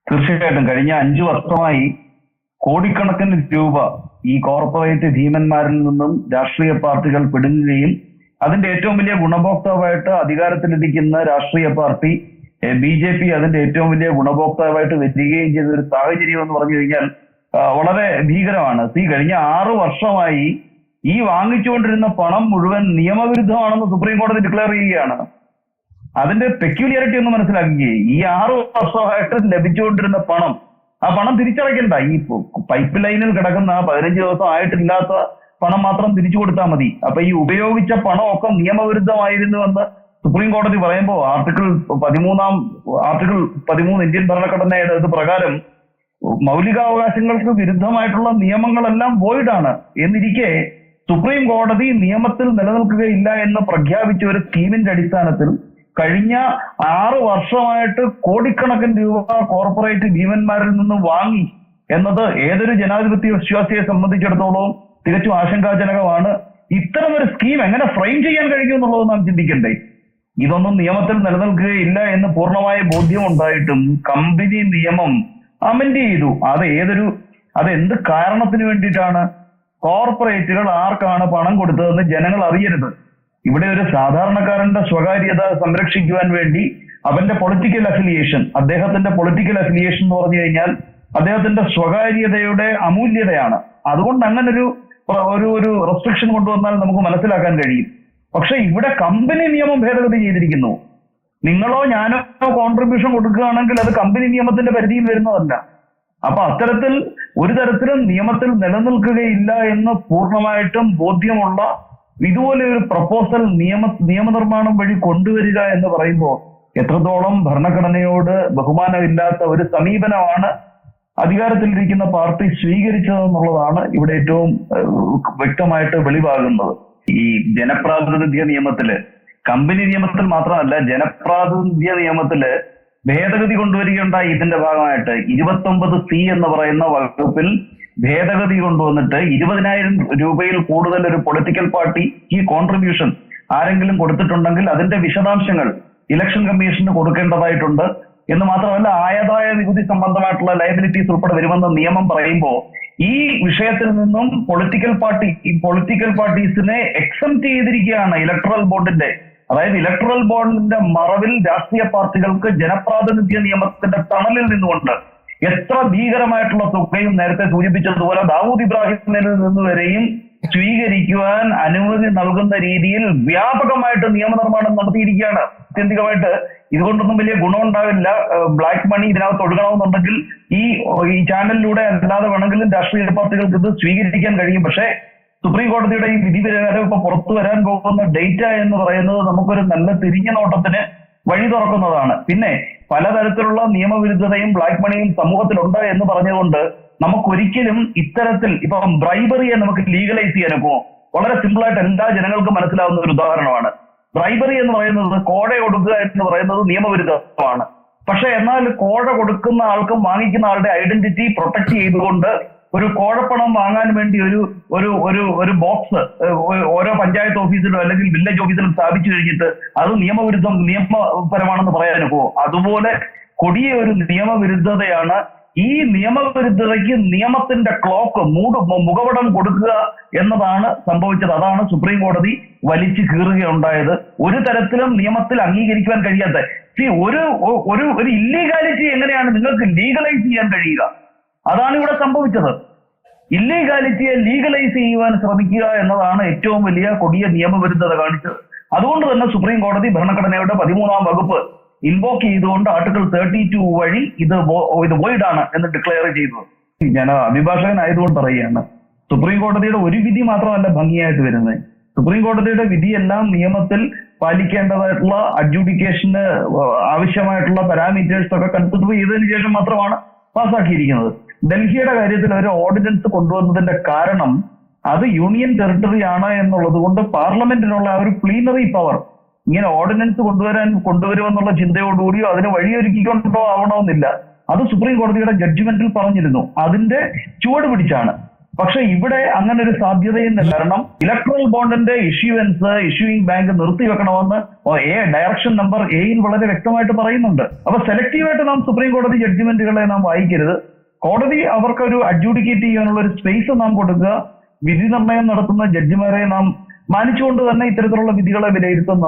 തീർച്ചയായിട്ടും കഴിഞ്ഞ 5 വർഷമായി കോടിക്കണക്കിന് രൂപ ഈ കോർപ്പറേറ്റ് ഭീമന്മാരിൽ നിന്നും രാഷ്ട്രീയ പാർട്ടികൾ പിടുങ്ങുകയും അതിന്റെ ഏറ്റവും വലിയ ഗുണഭോക്താവായിട്ട് അധികാരത്തിലിരിക്കുന്ന രാഷ്ട്രീയ പാർട്ടി BJP അതിന്റെ ഏറ്റവും വലിയ ഗുണഭോക്താവായിട്ട് വരികയും ചെയ്ത ഒരു സാഹചര്യം എന്ന് പറഞ്ഞു കഴിഞ്ഞാൽ വളരെ ഭീകരമാണ്. കഴിഞ്ഞ 6 വർഷമായി ഈ വാങ്ങിച്ചുകൊണ്ടിരുന്ന പണം മുഴുവൻ നിയമവിരുദ്ധമാണെന്ന് സുപ്രീം കോടതി ഡിക്ലെയർ ചെയ്യുകയാണ്. അതിന്റെ പെക്യുലിയാരിറ്റി ഒന്ന് മനസ്സിലാക്കുകയെ, ഈ 6 വർഷമായിട്ട് ലഭിച്ചുകൊണ്ടിരുന്ന പണം, ആ പണം തിരിച്ചടയ്ക്കണ്ട. ഈ പൈപ്പ് ലൈനിൽ കിടക്കുന്ന 15 ദിവസം ആയിട്ടില്ലാത്ത പണം മാത്രം തിരിച്ചു കൊടുത്താൽ മതി. അപ്പൊ ഈ ഉപയോഗിച്ച പണമൊക്കെ നിയമവിരുദ്ധമായിരുന്നുവെന്ന് സുപ്രീം കോടതി പറയുമ്പോൾ ആർട്ടിക്കിൾ 13 ഇന്ത്യൻ ഭരണഘടനയുടെ ഇത് പ്രകാരം മൗലികാവകാശങ്ങൾക്ക് വിരുദ്ധമായിട്ടുള്ള നിയമങ്ങളെല്ലാം വോയിഡ് ആണ് എന്നിരിക്കെ സുപ്രീം കോടതി നിയമത്തിൽ നിലനിൽക്കുകയില്ല എന്ന് പ്രഖ്യാപിച്ച ഒരു സ്കീമിന്റെ അടിസ്ഥാനത്തിൽ കഴിഞ്ഞ 6 വർഷമായിട്ട് കോടിക്കണക്കിന് രൂപ കോർപ്പറേറ്റ് ഭീമന്മാരിൽ നിന്ന് വാങ്ങി എന്നത് ഏതൊരു ജനാധിപത്യ വിശ്വാസിയെ സംബന്ധിച്ചിടത്തോളം തികച്ചും ആശങ്കാജനകമാണ്. ഇത്തരം ഒരു സ്കീം എങ്ങനെ ഫ്രെയിം ചെയ്യാൻ കഴിയും എന്നുള്ളത് നാം ചിന്തിക്കണ്ടേ? ഇതൊന്നും നിയമത്തിൽ നിലനിൽക്കുകയില്ല എന്ന് പൂർണ്ണമായ ബോധ്യമുണ്ടായിട്ടും കമ്പനി നിയമം അമെൻഡ് ചെയ്തു. അത് എന്ത് കാരണത്തിന് വേണ്ടിയിട്ടാണ്? കോർപ്പറേറ്റുകൾ ആർക്കാണ് പണം കൊടുത്തതെന്ന് ജനങ്ങൾ അറിയരുത്. ഇവിടെ ഒരു സാധാരണക്കാരന്റെ സ്വകാര്യത സംരക്ഷിക്കുവാൻ വേണ്ടി അവന്റെ അദ്ദേഹത്തിന്റെ പൊളിറ്റിക്കൽ അഫിലിയേഷൻ എന്ന് പറഞ്ഞു കഴിഞ്ഞാൽ അദ്ദേഹത്തിന്റെ സ്വകാര്യതയുടെ അമൂല്യതയാണ്. അതുകൊണ്ട് അങ്ങനെ ഒരു റെസ്ട്രിക്ഷൻ കൊണ്ടുവന്നാൽ നമുക്ക് മനസ്സിലാക്കാൻ കഴിയും. പക്ഷെ ഇവിടെ കമ്പനി നിയമം ഭേദഗതി ചെയ്തിരിക്കുന്നു. നിങ്ങളോ ഞാനോ കോൺട്രിബ്യൂഷൻ കൊടുക്കുകയാണെങ്കിൽ അത് കമ്പനി നിയമത്തിന്റെ പരിധിയിൽ വരുന്നതല്ല. അപ്പൊ അത്തരത്തിൽ ഒരു തരത്തിലും നിയമത്തിൽ നിലനിൽക്കുകയില്ല എന്ന് പൂർണ്ണമായിട്ടും ബോധ്യമുള്ള ഇതുപോലെ ഒരു പ്രപ്പോസൽ നിയമനിർമ്മാണം വഴി കൊണ്ടുവരിക എന്ന് പറയുമ്പോൾ എത്രത്തോളം ഭരണഘടനയോട് ബഹുമാനമില്ലാത്ത ഒരു സമീപനമാണ് അധികാരത്തിലിരിക്കുന്ന പാർട്ടി സ്വീകരിച്ചതെന്നുള്ളതാണ് ഇവിടെ ഏറ്റവും വ്യക്തമായിട്ട് വെളിവാകുന്നത്. ഈ ജനപ്രാതിനിധ്യ നിയമത്തില്, കമ്പനി നിയമത്തിൽ മാത്രമല്ല ജനപ്രാതിനിധ്യ നിയമത്തില് ഭേദഗതി കൊണ്ടുവരികയുണ്ടായി. ഇതിന്റെ ഭാഗമായിട്ട് 29C എന്ന് പറയുന്ന വകുപ്പിൽ ഭേദഗതി കൊണ്ടുവന്നിട്ട് 20,000 രൂപയിൽ കൂടുതൽ ഒരു പൊളിറ്റിക്കൽ പാർട്ടി ഈ കോൺട്രിബ്യൂഷൻ ആരെങ്കിലും കൊടുത്തിട്ടുണ്ടെങ്കിൽ അതിന്റെ വിശദാംശങ്ങൾ ഇലക്ഷൻ കമ്മീഷന് കൊടുക്കേണ്ടതായിട്ടുണ്ട് എന്ന് മാത്രമല്ല ആയതായ നികുതി സംബന്ധമായിട്ടുള്ള ലയബിലിറ്റീസ് ഉൾപ്പെടെ വരുമെന്ന നിയമം പറയുമ്പോൾ ഈ വിഷയത്തിൽ നിന്നും പൊളിറ്റിക്കൽ പാർട്ടീസിനെ എക്സംപ്റ്റ് ചെയ്തിരിക്കുകയാണ് ഇലക്ടറൽ ബോണ്ടിന്റെ. അതായത് ഇലക്ടറൽ ബോണ്ടിന്റെ മറവിൽ രാഷ്ട്രീയ പാർട്ടികൾക്ക് ജനപ്രാതിനിധ്യ നിയമത്തിന്റെ തണലിൽ നിന്നുകൊണ്ട് എത്ര ഭീകരമായിട്ടുള്ള തുകയും നേരത്തെ സൂചിപ്പിച്ചതുപോലെ ദാവൂദ് ഇബ്രാഹിമിൽ നിന്ന് വരെയും സ്വീകരിക്കുവാൻ അനുമതി നൽകുന്ന രീതിയിൽ വ്യാപകമായിട്ട് നിയമനിർമ്മാണം നടത്തിയിരിക്കുകയാണ്. ആത്യന്തികമായിട്ട് ഇതുകൊണ്ടൊന്നും വലിയ ഗുണമുണ്ടാവില്ല. ബ്ലാക്ക് മണി ഇതിനകത്ത് ഒഴുകണമെന്നുണ്ടെങ്കിൽ ഈ ചാനലിലൂടെ അല്ലാതെ വേണമെങ്കിലും രാഷ്ട്രീയ പാർട്ടികൾക്ക് ഇത് സ്വീകരിക്കാൻ കഴിയും. പക്ഷേ സുപ്രീം കോടതിയുടെ ഈ വിധി പ്രകാരം ഇപ്പൊ പുറത്തു വരാൻ പോകുന്ന ഡേറ്റ എന്ന് പറയുന്നത് നമുക്കൊരു നല്ല തിരിഞ്ഞ നോട്ടത്തിന് വഴി തുറക്കുന്നതാണ്. പിന്നെ പലതരത്തിലുള്ള നിയമവിരുദ്ധതയും ബ്ലാക്ക് മണിയും സമൂഹത്തിലുണ്ട് എന്ന് പറഞ്ഞുകൊണ്ട് നമുക്കൊരിക്കലും ഇത്തരത്തിൽ ഇപ്പം ബ്രൈബറിയെ നമുക്ക് ലീഗലൈസ് ചെയ്യാനൊക്കെ വളരെ സിമ്പിളായിട്ട് എല്ലാ ജനങ്ങൾക്കും മനസ്സിലാവുന്ന ഒരു ഉദാഹരണമാണ്. ബ്രൈബറി എന്ന് പറയുന്നത്, കോഴ കൊടുക്കുക എന്ന് പറയുന്നത് നിയമവിരുദ്ധമാണ്. പക്ഷെ എന്നാൽ കോഴ കൊടുക്കുന്ന ആൾക്കും വാങ്ങിക്കുന്ന ആളുടെ ഐഡന്റിറ്റി പ്രൊട്ടക്ട് ചെയ്തുകൊണ്ട് ഒരു കോഴപ്പണം വാങ്ങാൻ വേണ്ടി ഒരു ബോക്സ് ഓരോ പഞ്ചായത്ത് ഓഫീസിലോ അല്ലെങ്കിൽ വില്ലേജ് ഓഫീസിലും സ്ഥാപിച്ചു കഴിഞ്ഞിട്ട് അത് നിയമപരമാണെന്ന് പറയാനൊക്കെ അതുപോലെ കൊടിയ ഒരു നിയമവിരുദ്ധതയാണ്. ഈ നിയമവിരുദ്ധതയ്ക്ക് നിയമത്തിന്റെ ക്ലോക്ക് മുഖപടം കൊടുക്കുക എന്നതാണ് സംഭവിച്ചത്. അതാണ് സുപ്രീം കോടതി വലിച്ചു കീറുകയുണ്ടായത്. ഒരു തരത്തിലും നിയമത്തിൽ അംഗീകരിക്കുവാൻ കഴിയാത്ത ഒരു ഇല്ലീഗാലിറ്റി എങ്ങനെയാണ് നിങ്ങൾക്ക് ലീഗലൈസ് ചെയ്യാൻ കഴിയുക? അതാണ് ഇവിടെ സംഭവിച്ചത്. ഇല്ലീഗാലിറ്റിയെ ലീഗലൈസ് ചെയ്യുവാൻ ശ്രമിക്കുക എന്നതാണ് ഏറ്റവും വലിയ കൊടിയ നിയമവിരുദ്ധത കാണിച്ചത്. അതുകൊണ്ട് തന്നെ സുപ്രീം കോടതി ഭരണഘടനയുടെ 13ാം വകുപ്പ് ഇൻവോക്ക് ചെയ്തുകൊണ്ട് ആർട്ടിക്കിൾ 32 വഴി ഇത് വോയിഡ് ആണ് എന്ന് ഡിക്ലെയർ ചെയ്തത്. ഞാൻ അഭിഭാഷകനായതുകൊണ്ട് പറയുകയാണ്, സുപ്രീം കോടതിയുടെ ഒരു വിധി മാത്രമല്ല ഭംഗിയായിട്ട് വരുന്നത്. സുപ്രീം കോടതിയുടെ വിധിയെല്ലാം നിയമത്തിൽ പാലിക്കേണ്ടതായിട്ടുള്ള അഡ്ജുഡിക്കേഷന് ആവശ്യമായിട്ടുള്ള പാരാമീറ്റേഴ്സ് ഒക്കെ കൺസിഡർ ചെയ്തതിനു ശേഷം മാത്രമാണ് പാസ്സാക്കിയിരിക്കുന്നത്. ഡൽഹിയുടെ കാര്യത്തിൽ ഒരു ഓർഡിനൻസ് കൊണ്ടുവന്നതിന്റെ കാരണം അത് യൂണിയൻ ടെറിട്ടറി ആണ് എന്നുള്ളത് കൊണ്ട് പാർലമെന്റിനുള്ള ആ ഒരു പ്ലീനറി പവർ ഇങ്ങനെ ഓർഡിനൻസ് കൊണ്ടുവരുമെന്നുള്ള ചിന്തയോടുകൂടിയോ അതിന് വഴിയൊരുക്കിക്കൊണ്ടോ ആവണമെന്നില്ല. അത് സുപ്രീം കോടതിയുടെ ജഡ്ജ്മെന്റിൽ പറഞ്ഞിരുന്നു. അതിന്റെ ചുവട് പിടിച്ചാണ് പക്ഷെ ഇവിടെ അങ്ങനെ ഒരു സാധ്യതയില്ല. കാരണം ഇലക്ട്രൽ ബോണ്ടിന്റെ ഇഷ്യൂയിങ് ബാങ്ക് നിർത്തിവെക്കണമെന്ന് ഡയറക്ഷൻ നമ്പർ എയിൽ വളരെ വ്യക്തമായിട്ട് പറയുന്നുണ്ട്. അപ്പൊ സെലക്റ്റീവായിട്ട് നാം സുപ്രീം കോടതി ജഡ്ജിമെന്റുകളെ നാം വായിക്കരുത്. കോടതി അവർക്കൊരു അഡ്ജൂഡിക്കേറ്റ് ചെയ്യാനുള്ള ഒരു സ്പേസ് നാം കൊടുക്കുക. വിധി നിർണ്ണയം നടത്തുന്ന ജഡ്ജിമാരെ നാം മാനിച്ചുകൊണ്ട് തന്നെ ഇത്തരത്തിലുള്ള വിധികളെ വിലയിരുത്തുന്ന